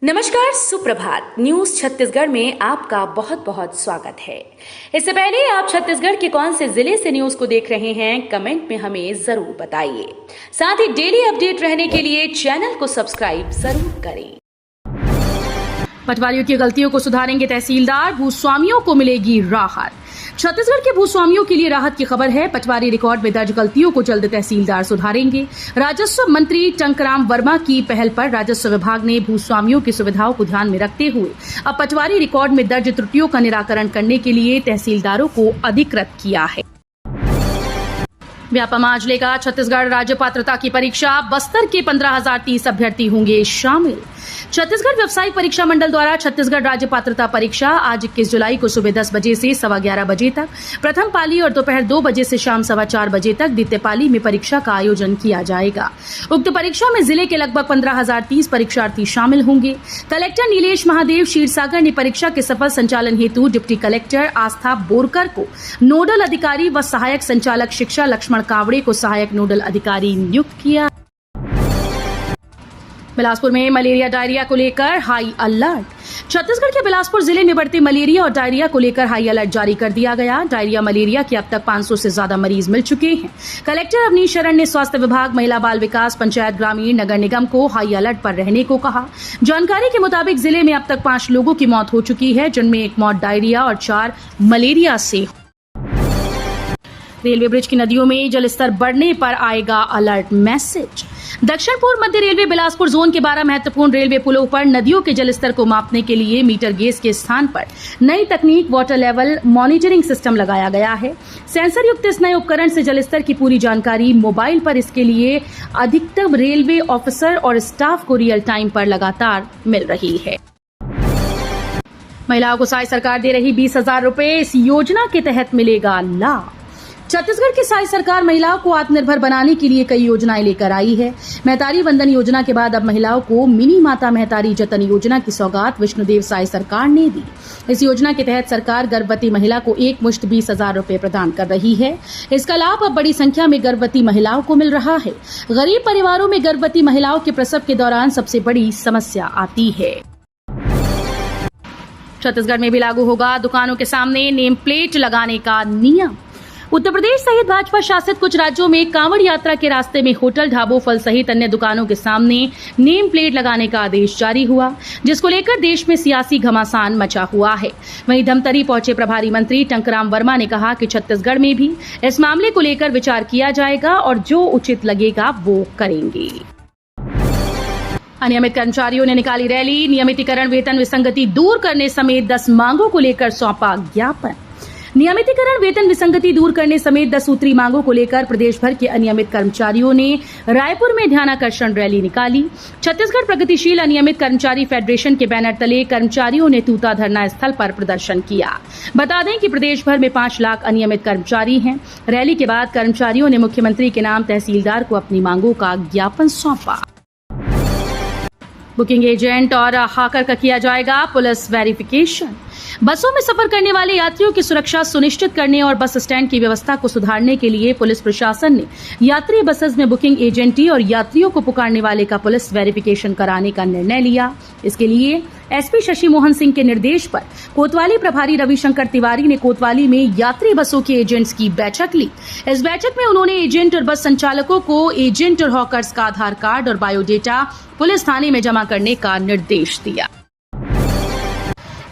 नमस्कार, सुप्रभात। न्यूज छत्तीसगढ़ में आपका बहुत बहुत स्वागत है। इससे पहले आप छत्तीसगढ़ के कौन से जिले से न्यूज को देख रहे हैं, कमेंट में हमें जरूर बताइए। साथ ही डेली अपडेट रहने के लिए चैनल को सब्सक्राइब जरूर करें। पटवारियों की गलतियों को सुधारेंगे तहसीलदार, भूस्वामियों को मिलेगी राहत। छत्तीसगढ़ के भूस्वामियों के लिए राहत की खबर है। पटवारी रिकॉर्ड में दर्ज गलतियों को जल्द तहसीलदार सुधारेंगे। राजस्व मंत्री टंकराम वर्मा की पहल पर राजस्व विभाग ने भूस्वामियों की सुविधाओं को ध्यान में रखते हुए अब पटवारी रिकॉर्ड में दर्ज त्रुटियों का निराकरण करने के लिए तहसीलदारों को अधिकृत किया है। व्यापम आज लेगा छत्तीसगढ़ राज्य पात्रता की परीक्षा। बस्तर के 15,030 अभ्यर्थी होंगे शामिल। छत्तीसगढ़ व्यावसायिक परीक्षा मंडल द्वारा छत्तीसगढ़ राज्य पात्रता परीक्षा आज 21 जुलाई को सुबह 10 बजे से 11:15 बजे तक प्रथम पाली और दोपहर 2 बजे से शाम 4:15 बजे तक द्वितीय पाली में परीक्षा का आयोजन किया जाएगा। उक्त परीक्षा में जिले के लगभग 15,030 परीक्षार्थी शामिल होंगे। कलेक्टर नीलेश महादेव क्षीरसागर ने परीक्षा के सफल संचालन हेतु डिप्टी कलेक्टर आस्था बोरकर को नोडल अधिकारी व सहायक संचालक शिक्षा लक्ष्मण कावड़े को सहायक नोडल अधिकारी नियुक्त किया। बिलासपुर में मलेरिया डायरिया को लेकर हाई अलर्ट। छत्तीसगढ़ के बिलासपुर जिले में बढ़ते मलेरिया और डायरिया को लेकर हाई अलर्ट जारी कर दिया गया। डायरिया मलेरिया के अब तक 500 से ज्यादा मरीज मिल चुके हैं। कलेक्टर अवनीश शरण ने स्वास्थ्य विभाग, महिला बाल विकास, पंचायत, ग्रामीण, नगर निगम को हाई अलर्ट पर रहने को कहा। जानकारी के मुताबिक जिले में अब तक 5 लोगों की मौत हो चुकी है, जिनमें 1 मौत डायरिया और 4 मलेरिया से। रेलवे ब्रिज की नदियों में जलस्तर बढ़ने पर आएगा अलर्ट मैसेज। दक्षिण पूर्व मध्य रेलवे बिलासपुर जोन के 12 महत्वपूर्ण रेलवे पुलों पर नदियों के जलस्तर को मापने के लिए मीटर गेज के स्थान पर नई तकनीक वाटर लेवल मॉनिटरिंग सिस्टम लगाया गया है। सेंसर युक्त इस नए उपकरण से जलस्तर की पूरी जानकारी मोबाइल पर इसके लिए अधिकतम रेलवे ऑफिसर और स्टाफ को रियल टाइम पर लगातार मिल रही है। महिलाओं को साई सरकार दे रही 20,000 रुपए। इस योजना के तहत मिलेगा लाभ। छत्तीसगढ़ की साई सरकार महिलाओं को आत्मनिर्भर बनाने के लिए कई योजनाएं लेकर आई है। महतारी वंदन योजना के बाद अब महिलाओं को मिनी माता महतारी जतन योजना की सौगात विष्णुदेव साई सरकार ने दी। इस योजना के तहत सरकार गर्भवती महिला को एक मुश्त 20,000 रुपए प्रदान कर रही है। इसका लाभ अब बड़ी संख्या में गर्भवती महिलाओं को मिल रहा है। गरीब परिवारों में गर्भवती महिलाओं के प्रसव के दौरान सबसे बड़ी समस्या आती है। छत्तीसगढ़ में भी लागू होगा दुकानों के सामने नेम प्लेट लगाने का नियम। उत्तर प्रदेश सहित भाजपा शासित कुछ राज्यों में कांवड़ यात्रा के रास्ते में होटल, ढाबों, फल सहित अन्य दुकानों के सामने नेम प्लेट लगाने का आदेश जारी हुआ, जिसको लेकर देश में सियासी घमासान मचा हुआ है। वहीं धमतरी पहुंचे प्रभारी मंत्री टंकराम वर्मा ने कहा कि छत्तीसगढ़ में भी इस मामले को लेकर विचार किया जाएगा और जो उचित लगेगा वो करेंगे। अनियमित कर्मचारियों ने निकाली रैली। नियमितीकरण, वेतन विसंगति दूर करने समेत 10 मांगों को लेकर सौंपा ज्ञापन। नियमितीकरण, वेतन विसंगति दूर करने समेत 10 सूत्री मांगों को लेकर प्रदेश भर के अनियमित कर्मचारियों ने रायपुर में ध्यानाकर्षण रैली निकाली। छत्तीसगढ़ प्रगतिशील अनियमित कर्मचारी फेडरेशन के बैनर तले कर्मचारियों ने तूता धरना स्थल पर प्रदर्शन किया। बता दें कि प्रदेश भर में 5 लाख अनियमित कर्मचारी हैं। रैली के बाद कर्मचारियों ने मुख्यमंत्री के नाम तहसीलदार को अपनी मांगों का ज्ञापन सौंपा। बुकिंग एजेंट और हाकर का किया जाएगा पुलिस वेरिफिकेशन। बसों में सफर करने वाले यात्रियों की सुरक्षा सुनिश्चित करने और बस स्टैंड की व्यवस्था को सुधारने के लिए पुलिस प्रशासन ने यात्री बसेस में बुकिंग एजेंटी और यात्रियों को पुकारने वाले का पुलिस वेरिफिकेशन कराने का निर्णय लिया। इसके लिए एसपी शशि मोहन सिंह के निर्देश पर कोतवाली प्रभारी रविशंकर तिवारी ने कोतवाली में यात्री बसों के एजेंट्स की बैठक ली। इस बैठक में उन्होंने एजेंट और बस संचालकों को एजेंट और हॉकर्स का आधार कार्ड और बायोडेटा पुलिस थाने में जमा करने का निर्देश दिया।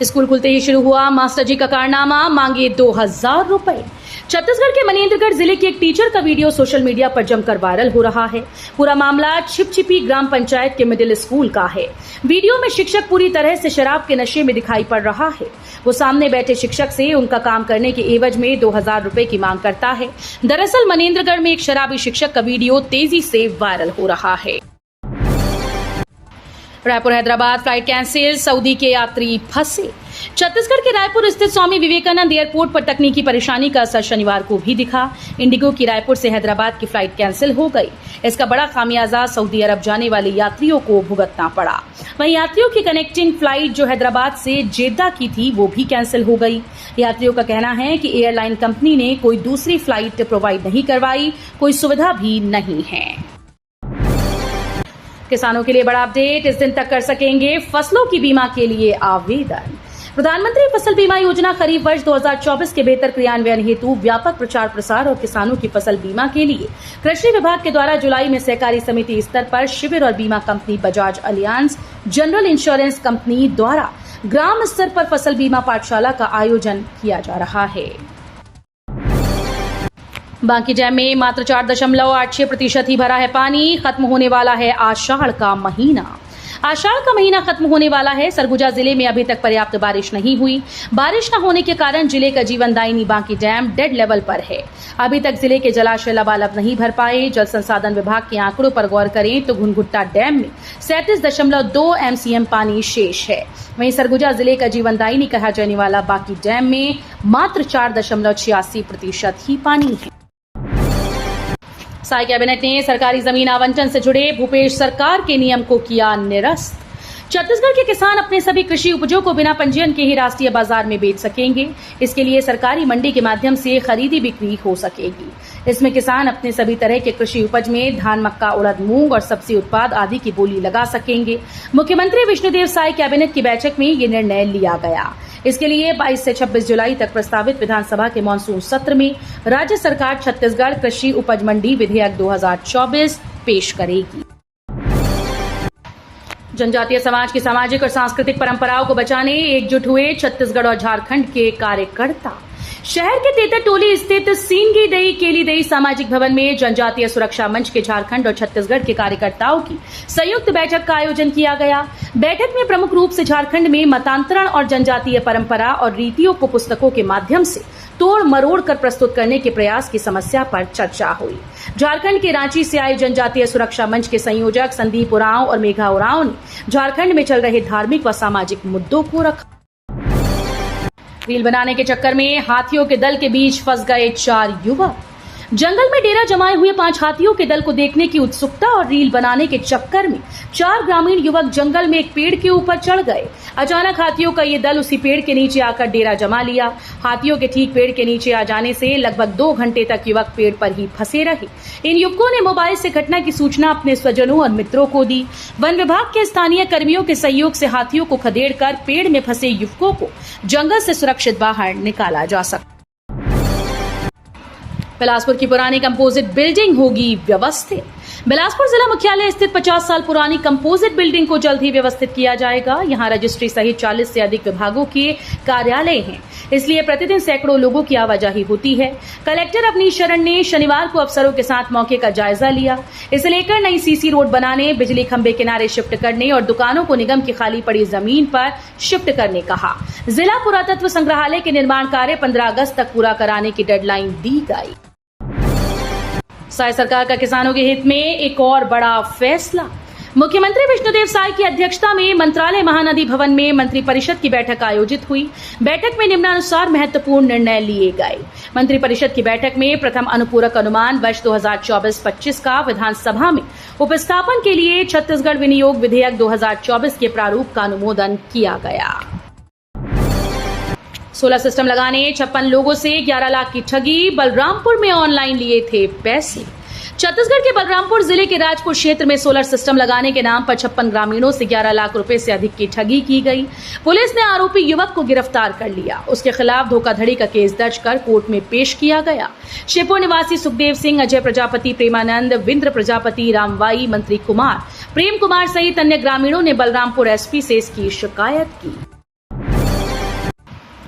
स्कूल खुलते ही शुरू हुआ मास्टर जी का कारनामा, मांगे 2,000 रुपए। छत्तीसगढ़ के मनेन्द्रगढ़ जिले के एक टीचर का वीडियो सोशल मीडिया पर जमकर वायरल हो रहा है। पूरा मामला छिपछिपी ग्राम पंचायत के मिडिल स्कूल का है। वीडियो में शिक्षक पूरी तरह से शराब के नशे में दिखाई पड़ रहा है। वो सामने बैठे शिक्षक से उनका काम करने के एवज में 2,000 रुपए की मांग करता है। दरअसल मनेन्द्रगढ़ में एक शराबी शिक्षक का वीडियो तेजी से वायरल हो रहा है। Raipur Hyderabad flight cancel, Saudi के यात्री फंसे। छत्तीसगढ़ के रायपुर स्थित स्वामी विवेकानंद एयरपोर्ट पर तकनीकी परेशानी का असर शनिवार को भी दिखा। इंडिगो की रायपुर से हैदराबाद की फ्लाइट कैंसिल हो गई। इसका बड़ा खामियाजा सऊदी अरब जाने वाले यात्रियों को भुगतना पड़ा। वहीं यात्रियों की कनेक्टिंग फ्लाइट जो हैदराबाद से जेद्दा की थी वो भी कैंसिल हो गई। यात्रियों का कहना है कि एयरलाइन कंपनी ने कोई दूसरी फ्लाइट प्रोवाइड नहीं करवाई, कोई सुविधा भी नहीं है। किसानों के लिए बड़ा अपडेट, इस दिन तक कर सकेंगे फसलों की बीमा के लिए आवेदन। प्रधानमंत्री फसल बीमा योजना खरीफ वर्ष 2024 के बेहतर क्रियान्वयन हेतु व्यापक प्रचार प्रसार और किसानों की फसल बीमा के लिए कृषि विभाग के द्वारा जुलाई में सहकारी समिति स्तर पर शिविर और बीमा company Bajaj alliance general insurance company द्वारा ग्राम स्तर पर फसल बीमा पाठशाला का आयोजन किया जा रहा है। बांकी डैम में मात्र 4.86% ही भरा है पानी। खत्म होने वाला है आषाढ़ का महीना। आषाढ़ का महीना खत्म होने वाला है। सरगुजा जिले में अभी तक पर्याप्त बारिश नहीं हुई। बारिश न होने के कारण जिले का जीवनदायिनी बांकी डैम डेड लेवल पर है। अभी तक जिले के जलाशय लबालब नहीं भर पाए। जल संसाधन विभाग के आंकड़ों पर गौर करें तो घुनघुट्टा डैम में 37.2 MCM पानी शेष है। वहीं सरगुजा जिले का जीवनदायिनी कहा जाने वाला बांकी डैम में मात्र 4.86% ही पानी है। साई कैबिनेट ने सरकारी जमीन आवंटन से जुड़े भूपेश सरकार के नियम को किया निरस्त। छत्तीसगढ़ के किसान अपने सभी कृषि उपजों को बिना पंजीयन के ही राष्ट्रीय बाजार में बेच सकेंगे। इसके लिए सरकारी मंडी के माध्यम से खरीदी बिक्री हो सकेगी। इसमें किसान अपने सभी तरह के कृषि उपज में धान, मक्का, उड़द, मूंग और सब्जी उत्पाद आदि की बोली लगा सकेंगे। मुख्यमंत्री विष्णुदेव साई कैबिनेट की बैठक में ये निर्णय लिया गया। इसके लिए 22 से 26 जुलाई तक प्रस्तावित विधानसभा के मानसून सत्र में राज्य सरकार छत्तीसगढ़ कृषि उपज मंडी विधेयक 2024 पेश करेगी। जनजातीय समाज की सामाजिक और सांस्कृतिक परंपराओं को बचाने एकजुट हुए छत्तीसगढ़ और झारखंड के कार्यकर्ता। शहर के तेतरटोली स्थित सीनगी दई केली दई सामाजिक भवन में जनजातीय सुरक्षा मंच के झारखंड और छत्तीसगढ़ के कार्यकर्ताओं की संयुक्त बैठक का आयोजन किया गया। बैठक में प्रमुख रूप से झारखंड में मतांतरण और जनजातीय परंपरा और रीतियों को पुस्तकों के माध्यम से तोड़ मरोड़ कर प्रस्तुत करने के प्रयास की समस्या पर चर्चा हुई। झारखंड के रांची से आए जनजातीय सुरक्षा मंच के संयोजक संदीप उरांव और मेघा उरांव ने झारखंड में चल रहे धार्मिक व सामाजिक मुद्दों को रखा। रील बनाने के चक्कर में हाथियों के दल के बीच फंस गए 4 युवक। जंगल में डेरा जमाए हुए 5 हाथियों के दल को देखने की उत्सुकता और रील बनाने के चक्कर में 4 ग्रामीण युवक जंगल में एक पेड़ के ऊपर चढ़ गए। अचानक हाथियों का ये दल उसी पेड़ के नीचे आकर डेरा जमा लिया। हाथियों के ठीक पेड़ के नीचे आ जाने से लगभग 2 घंटे तक युवक पेड़ पर ही फंसे रहे। इन युवकों ने मोबाइल से घटना की सूचना अपने स्वजनों और मित्रों को दी। वन विभाग के स्थानीय कर्मियों के सहयोग से हाथियों को खदेड़कर पेड़ में फंसे युवकों को जंगल से सुरक्षित बाहर निकाला जा सका। बिलासपुर की पुरानी कंपोजिट बिल्डिंग होगी व्यवस्थित। बिलासपुर जिला मुख्यालय स्थित 50 साल पुरानी कंपोजिट बिल्डिंग को जल्द ही व्यवस्थित किया जाएगा। यहां रजिस्ट्री सहित 40 से अधिक विभागों के कार्यालय हैं, इसलिए प्रतिदिन सैकड़ों लोगों की आवाजाही होती है। कलेक्टर अवनीश शरण ने शनिवार को अफसरों के साथ मौके का जायजा लिया। इसे लेकर नई सीसी रोड बनाने, बिजली खंभे किनारे शिफ्ट करने और दुकानों को निगम की खाली पड़ी जमीन पर शिफ्ट करने कहा। जिला पुरातत्व संग्रहालय के निर्माण कार्य 15 अगस्त तक पूरा कराने की डेडलाइन दी गई। साई सरकार का किसानों के हित में एक और बड़ा फैसला। मुख्यमंत्री विष्णुदेव साई की अध्यक्षता में मंत्रालय महानदी भवन में मंत्रिपरिषद की बैठक आयोजित हुई। बैठक में निम्नानुसार महत्वपूर्ण निर्णय लिए गए। मंत्रिपरिषद की बैठक में प्रथम अनुपूरक अनुमान वर्ष 2024-25 का विधानसभा में उपस्थापन के लिए छत्तीसगढ़ विनियोग विधेयक 2024 के प्रारूप का अनुमोदन किया गया। सोलर सिस्टम लगाने 56 लोगों से 11 लाख की ठगी। बलरामपुर में ऑनलाइन लिए थे पैसे। छत्तीसगढ़ के बलरामपुर जिले के राजपुर क्षेत्र में सोलर सिस्टम लगाने के नाम पर 56 ग्रामीणों से 11 लाख रुपए से अधिक की ठगी की गई। पुलिस ने आरोपी युवक को गिरफ्तार कर लिया। उसके खिलाफ धोखाधड़ी का केस दर्ज कर कोर्ट में पेश किया गया। शिवपुर निवासी सुखदेव सिंह, अजय प्रजापति, प्रेमानंद, विंद्र प्रजापति, रामवाई, मंत्री कुमार, प्रेम कुमार सहित अन्य ग्रामीणों ने बलरामपुर एसपी से इसकी शिकायत की।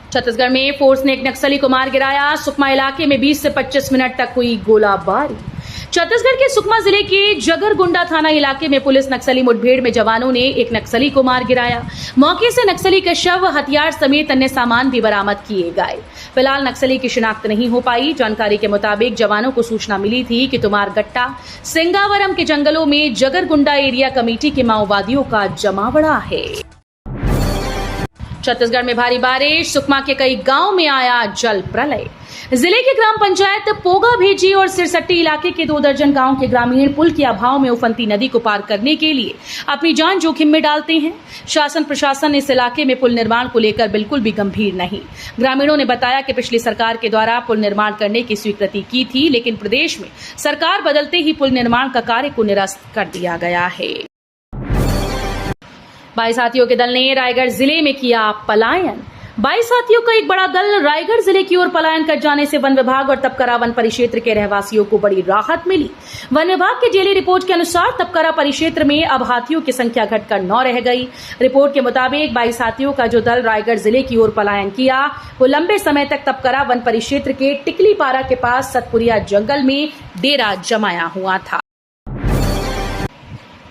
छत्तीसगढ़ में फोर्स ने एक नक्सली को मार गिराया। सुकमा इलाके में 20 से 25 मिनट तक हुई गोलाबारी। छत्तीसगढ़ के सुकमा जिले के जगरगुंडा थाना इलाके में पुलिस नक्सली मुठभेड़ में जवानों ने एक नक्सली को मार गिराया। मौके से नक्सली का शव, हथियार समेत अन्य सामान भी बरामद किए गए। फिलहाल नक्सली की शिनाख्त नहीं हो पाई। जानकारी के मुताबिक जवानों को सूचना मिली थी कि तुमारगट्टा, सिंगावरम के जंगलों में जगरगुंडा एरिया कमेटी के माओवादियों का जमावड़ा है। छत्तीसगढ़ में भारी बारिश, सुकमा के कई गांव में आया जल प्रलय। जिले के ग्राम पंचायत पोगा भेजी और सिरसट्टी इलाके के 2 दर्जन गांव के ग्रामीण पुल के अभाव में उफनती नदी को पार करने के लिए अपनी जान जोखिम में डालते हैं। शासन प्रशासन इस इलाके में पुल निर्माण को लेकर बिल्कुल भी गंभीर नहीं। ग्रामीणों ने बताया कि पिछली सरकार के द्वारा पुल निर्माण करने की स्वीकृति की थी, लेकिन प्रदेश में सरकार बदलते ही पुल निर्माण का कार्य को निरस्त कर दिया गया है। 22 हाथियों के दल ने रायगढ़ जिले में किया पलायन। 22 हाथियों का एक बड़ा दल रायगढ़ जिले की ओर पलायन कर जाने से वन विभाग और तपकरा वन परिक्षेत्र के रहवासियों को बड़ी राहत मिली। वन विभाग की जेली रिपोर्ट के अनुसार तपकरा परिक्षेत्र में अब हाथियों की संख्या घटकर 9 रह गई। रिपोर्ट के मुताबिक 22 हाथियों का जो दल रायगढ़ जिले की ओर पलायन किया वो लंबे समय तक तपकरा वन परिक्षेत्र के टिकलीपारा के पास सतपुरिया जंगल में डेरा जमाया हुआ था।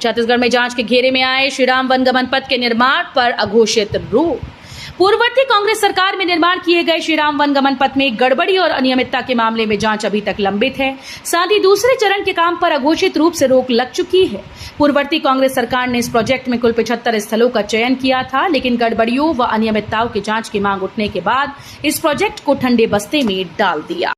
छत्तीसगढ़ में जांच के घेरे में आए श्रीराम वनगमन पथ के निर्माण पर अघोषित रोक। पूर्ववर्ती कांग्रेस सरकार में निर्माण किए गए श्रीराम वनगमन पथ में गड़बड़ी और अनियमितता के मामले में जांच अभी तक लंबित है। साथ ही दूसरे चरण के काम पर अघोषित रूप से रोक लग चुकी है। पूर्ववर्ती कांग्रेस सरकार ने इस प्रोजेक्ट में कुल 75 स्थलों का चयन किया था, लेकिन गड़बड़ियों व अनियमितताओं की जांच की मांग उठने के बाद इस प्रोजेक्ट को ठंडे बस्ते में डाल दिया।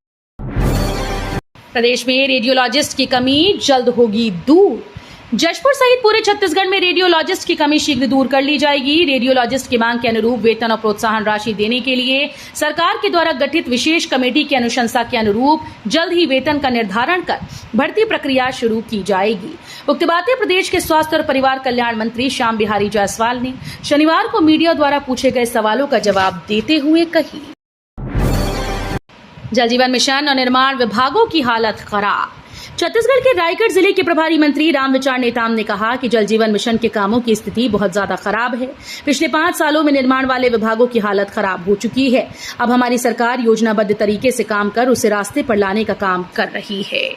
प्रदेश में रेडियोलॉजिस्ट की कमी जल्द होगी दूर। जशपुर सहित पूरे छत्तीसगढ़ में रेडियोलॉजिस्ट की कमी शीघ्र दूर कर ली जाएगी। रेडियोलॉजिस्ट की मांग के अनुरूप वेतन और प्रोत्साहन राशि देने के लिए सरकार के द्वारा गठित विशेष कमेटी की अनुशंसा के अनुरूप जल्द ही वेतन का निर्धारण कर भर्ती प्रक्रिया शुरू की जाएगी। उक्त बातें प्रदेश के स्वास्थ्य और परिवार कल्याण मंत्री श्याम बिहारी जायसवाल ने शनिवार को मीडिया द्वारा पूछे गए सवालों का जवाब देते हुए कही। जल जीवन मिशन और निर्माण विभागों की हालत खराब। छत्तीसगढ़ के रायगढ़ जिले के प्रभारी मंत्री रामविचार नेताम ने कहा कि जल जीवन मिशन के कामों की स्थिति बहुत ज्यादा खराब है। पिछले 5 सालों में निर्माण वाले विभागों की हालत खराब हो चुकी है। अब हमारी सरकार योजनाबद्ध तरीके से काम कर उसे रास्ते पर लाने का काम कर रही है।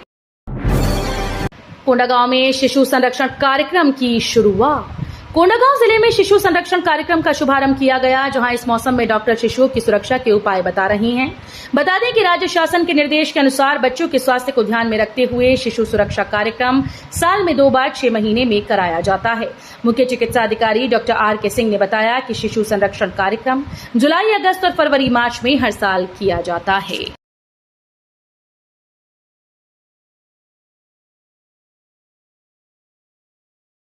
कोंडागांव में शिशु संरक्षण कार्यक्रम की शुरुआत। कोंडागांव जिले में शिशु संरक्षण कार्यक्रम का शुभारंभ किया गया, जहां इस मौसम में डॉक्टर शिशुओं की सुरक्षा के उपाय बता रही हैं। बता दें कि राज्य शासन के निर्देश के अनुसार बच्चों के स्वास्थ्य को ध्यान में रखते हुए शिशु सुरक्षा कार्यक्रम साल में 2 बार 6 महीने में कराया जाता है। मुख्य चिकित्सा अधिकारी डॉक्टर R.K. सिंह ने बताया कि शिशु संरक्षण कार्यक्रम जुलाई, अगस्त और फरवरी, मार्च में हर साल किया जाता है।